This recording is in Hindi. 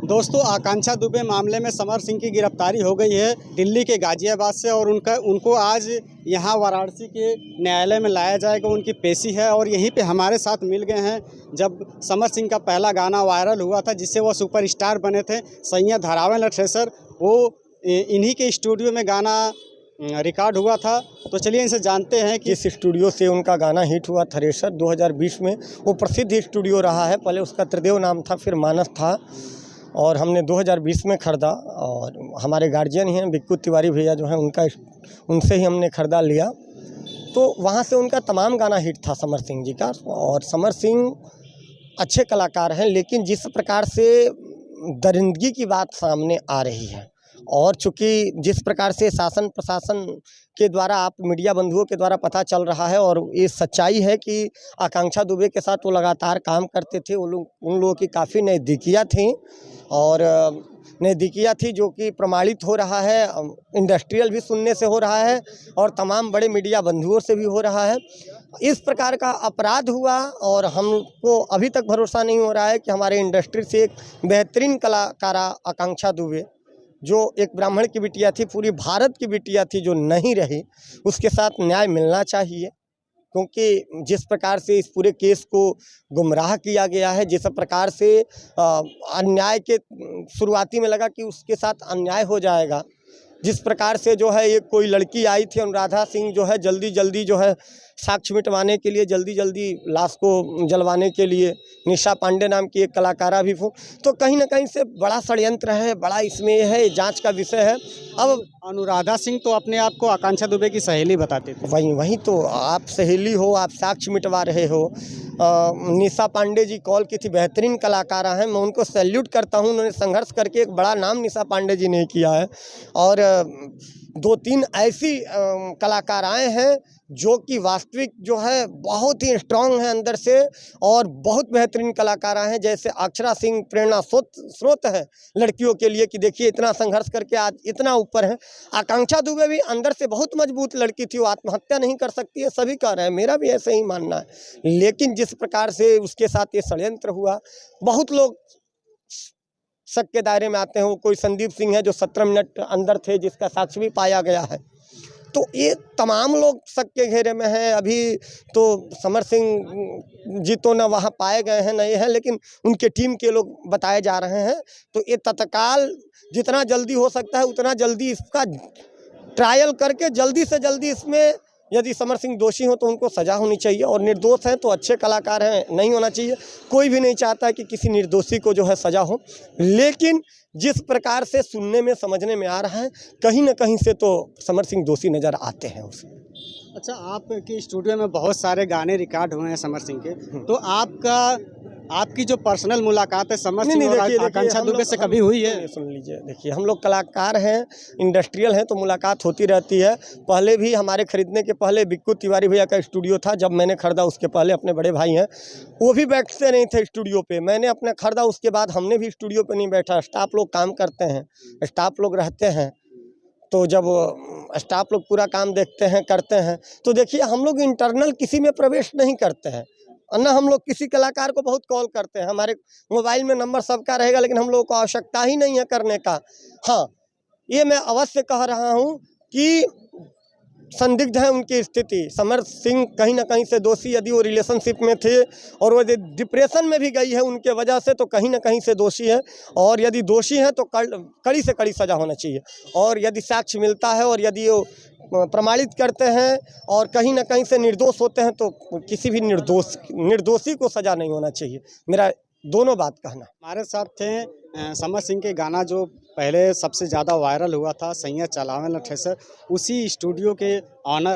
दोस्तों, आकांक्षा दुबे मामले में समर सिंह की गिरफ्तारी हो गई है दिल्ली के गाजियाबाद से और उनको आज यहाँ वाराणसी के न्यायालय में लाया जाएगा। उनकी पेशी है और यहीं पे हमारे साथ मिल गए हैं। जब समर सिंह का पहला गाना वायरल हुआ था जिससे वो सुपरस्टार बने थे, सैयद धरावल लठेसर, वो इन्हीं के स्टूडियो में गाना रिकॉर्ड हुआ था। तो चलिए इनसे जानते हैं कि इस स्टूडियो से उनका गाना हिट हुआ थ्रेसर 2020 में। वो प्रसिद्ध स्टूडियो रहा है, पहले उसका त्रिदेव नाम था, फिर मानस था, और हमने 2020 में ख़रीदा। और हमारे गार्जियन हैं बिक्कू तिवारी भैया जो हैं, उनसे ही हमने ख़रीदा लिया। तो वहाँ से उनका तमाम गाना हिट था समर सिंह जी का। और समर सिंह अच्छे कलाकार हैं, लेकिन जिस प्रकार से दरिंदगी की बात सामने आ रही है और चूँकि जिस प्रकार से शासन प्रशासन के द्वारा, आप मीडिया बंधुओं के द्वारा पता चल रहा है, और ये सच्चाई है कि आकांक्षा दुबे के साथ वो लगातार काम करते थे। उन लोगों की काफ़ी नज़दीकियाँ थी और नज़दीकियाँ थी जो कि प्रमाणित हो रहा है, इंडस्ट्रियल भी सुनने से हो रहा है और तमाम बड़े मीडिया बंधुओं से भी हो रहा है। इस प्रकार का अपराध हुआ और हमको अभी तक भरोसा नहीं हो रहा है कि हमारे इंडस्ट्री से एक बेहतरीन कलाकारा आकांक्षा दुबे, जो एक ब्राह्मण की बिटिया थी, पूरी भारत की बिटिया थी, जो नहीं रही, उसके साथ न्याय मिलना चाहिए। क्योंकि जिस प्रकार से इस पूरे केस को गुमराह किया गया है, जिस प्रकार से अन्याय के शुरुआती में लगा कि उसके साथ अन्याय हो जाएगा, जिस प्रकार से जो है एक कोई लड़की आई थी अनुराधा सिंह, जो है जल्दी जो है साक्ष्य मिटवाने के लिए, जल्दी लाश को जलवाने के लिए निशा पांडे नाम की एक कलाकारा भी हो, तो कहीं ना कहीं से बड़ा षड्यंत्र है, बड़ा इसमें है, जांच का विषय है। अब अनुराधा सिंह तो अपने आप को आकांक्षा दुबे की सहेली बताते थे। वही तो, आप सहेली हो, आप साक्ष्य मिटवा रहे हो। निशा पांडे जी कॉल की थी, बेहतरीन कलाकारा हैं, मैं उनको सैल्यूट करता हूं। उन्होंने संघर्ष करके एक बड़ा नाम निशा पांडे जी ने किया है। और 2-3 ऐसी कलाकाराएँ हैं जो कि वास्तविक जो है बहुत ही स्ट्रांग है अंदर से, और बहुत बेहतरीन कलाकारा हैं, जैसे अक्षरा सिंह प्रेरणा स्रोत है लड़कियों के लिए कि देखिए इतना संघर्ष करके आज इतना ऊपर है। आकांक्षा दुबे भी अंदर से बहुत मजबूत लड़की थी, वो आत्महत्या नहीं कर सकती है, सभी कह रहे हैं, मेरा भी ऐसे ही मानना है। लेकिन जिस प्रकार से उसके साथ ये षड्यंत्र हुआ, बहुत लोग शक के दायरे में आते हैं। वो कोई संदीप सिंह है जो 17 मिनट अंदर थे, जिसका साक्ष्य भी पाया गया है। तो ये तमाम लोग शक के घेरे में हैं। अभी तो समर सिंह जी तो न वहाँ पाए गए हैं, नहीं है, लेकिन उनके टीम के लोग बताए जा रहे हैं। तो ये तत्काल जितना जल्दी हो सकता है उतना जल्दी इसका ट्रायल करके जल्दी से जल्दी इसमें, यदि समर सिंह दोषी हो तो उनको सज़ा होनी चाहिए, और निर्दोष हैं तो अच्छे कलाकार हैं, नहीं होना चाहिए। कोई भी नहीं चाहता कि किसी निर्दोषी को जो है सज़ा हो, लेकिन जिस प्रकार से सुनने में समझने में आ रहा है, कहीं ना कहीं से तो समर सिंह दोषी नज़र आते हैं उसमें। अच्छा, आपके स्टूडियो में बहुत सारे गाने रिकॉर्ड हुए हैं समर सिंह के, तो आपकी जो पर्सनल मुलाकात है समर सिंह और आकांक्षा दुबे से कभी हुई है? सुन लीजिए, देखिए हम लोग कलाकार हैं, इंडस्ट्रियल हैं, तो मुलाकात होती रहती है। पहले भी हमारे खरीदने के पहले बिक्कू तिवारी भैया का स्टूडियो था, जब मैंने खरीदा उसके पहले अपने बड़े भाई हैं, वो भी बैठते नहीं थे स्टूडियो पे। मैंने अपना खरीदा, उसके बाद हमने भी स्टूडियो पे नहीं बैठा। स्टाफ लोग काम करते हैं, स्टाफ लोग रहते हैं, तो जब स्टाफ लोग पूरा काम देखते हैं, करते हैं, तो देखिए हम लोग इंटरनल किसी में प्रवेश नहीं करते हैं, ना हम लोग किसी कलाकार को बहुत कॉल करते हैं। हमारे मोबाइल में नंबर सबका रहेगा, लेकिन हम लोगों को आवश्यकता ही नहीं है करने का। हाँ, ये मैं अवश्य कह रहा हूँ कि संदिग्ध है उनकी स्थिति। समर सिंह कहीं ना कहीं से दोषी, यदि वो रिलेशनशिप में थे और वो डिप्रेशन में भी गई है उनके वजह से, तो कहीं ना कहीं से दोषी है। और यदि दोषी है तो कड़ी से कड़ी सज़ा होना चाहिए। और यदि साक्ष्य मिलता है और यदि वो प्रमाणित करते हैं और कहीं ना कहीं से निर्दोष होते हैं, तो किसी भी निर्दोषी को सज़ा नहीं होना चाहिए। मेरा दोनों बात कहना। हमारे साथ थे समर सिंह के गाना जो पहले सबसे ज़्यादा वायरल हुआ था, सैयद धरावल लठेसर, उसी स्टूडियो के ऑनर